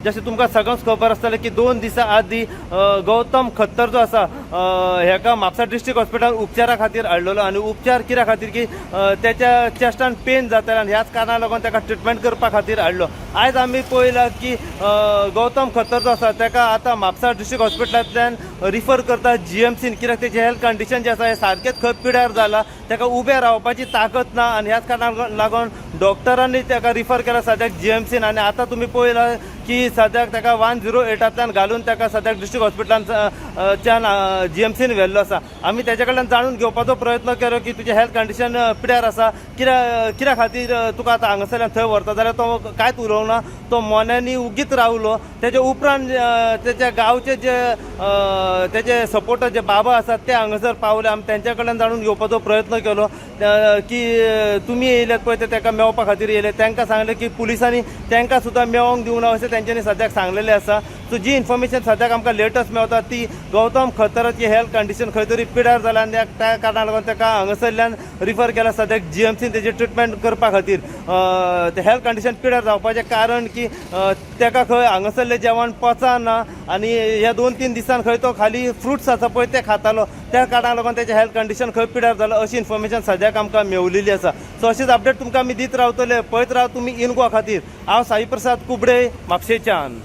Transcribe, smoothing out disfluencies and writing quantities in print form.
जसे तुमकां सगळ्यांक खबर आसतलें की 2 दिसां आदीं गौतम खत्तर जो आसा हेका म्हापसा डिस्ट्रिक्ट हॉस्पिटल उपचारा खातीर हाडलेलो आनी उपचार कित्या खातीर की त्याच्या चेस्टान पेन जाताले आनी ह्याच कारणाक लागून ताका ट्रिटमेंट करपा खातीर हाडलो। आयज आमी पळयलां की गौतम खत्तर जो आसा ताका आतां म्हापसा डिस्ट्रिक्ट हॉस्पिटलांतल्यान रिफर करता जीएमसीन, कित्याक तेजें हेल्थ कंडिशन जें आसा हें सारकेंच खंय पिड्यार जाला, ताका उबें रावपाची ताकद ना आनी ह्याच कारणाक लागून डॉक्टरांनी ताका रिफर केला सद्याक जीएमसीन। आनी आतां तुमी पळयलां की सद्याक ताका 108 घालून ताका सद्याक डिस्ट्रिक्ट हॉस्पिटलांच्यान जीएमसीन व्हेल्लो आसा। आमी तेजे कडल्यान जाणून घेवपाचो प्रयत्न केलो की तुजें हेल्थ कंडिशन पिड्यार आसा, कित्या खातीर तुका आतां हांगासरल्यान थंय व्हरता, जाल्यार तो कांयच उलोवना, तो मोन्यांनी उगीच रावलो। तेजे उपरांत तेच्या गांवचे जे तेजे सपोर्टर जे बाबा आसात ते हांगासर पावले। आमी तेंच्या कडल्यान जाणून घेवपाचो प्रयत्न केलो की तुमी येयल्यात पळय ते ताका मेळपा खातीर येयले, तांकां सांगलें की पुलिसांनी तांकां सुद्दां मेळोंक दिवंक ना अशें तेंच्यांनी सद्याक सांगलेलें आसा। सो जी इन्फॉर्मेशन सद्याक आमकां लेटस्ट मेवता ती गौतम खत्तराची हेल्थ कंडिशन खंय तरी पिड्यार जाला आनी त्या कारणाक लागून ताका हांगासरल्यान रिफर केला सद्याक जीएमसीन तेजी ट्रिटमेंट करपा खातीर। ते हेल्थ कंडिशन पिड्यार जावपाचें कारण की ताका खंय हांगासरलें जेवण पचना आनी ह्या 2-3 दिसान खंय तो खाली फ्रुट्स आसा पळय ते खातालो, त्या कारणाक लागून तेजें हेल्थ कंडिशन खंय पिड्यार जालो अशी इन्फॉर्मेशन सद्याक आमकां मेवलेली आसा। सो अशीच अपडेट तुमकां आमी दीत रावतले, पळयत राव तुमी इन गोवा खातीर। हांव साई प्रसाद कुबडे, म्हापशेच्यान।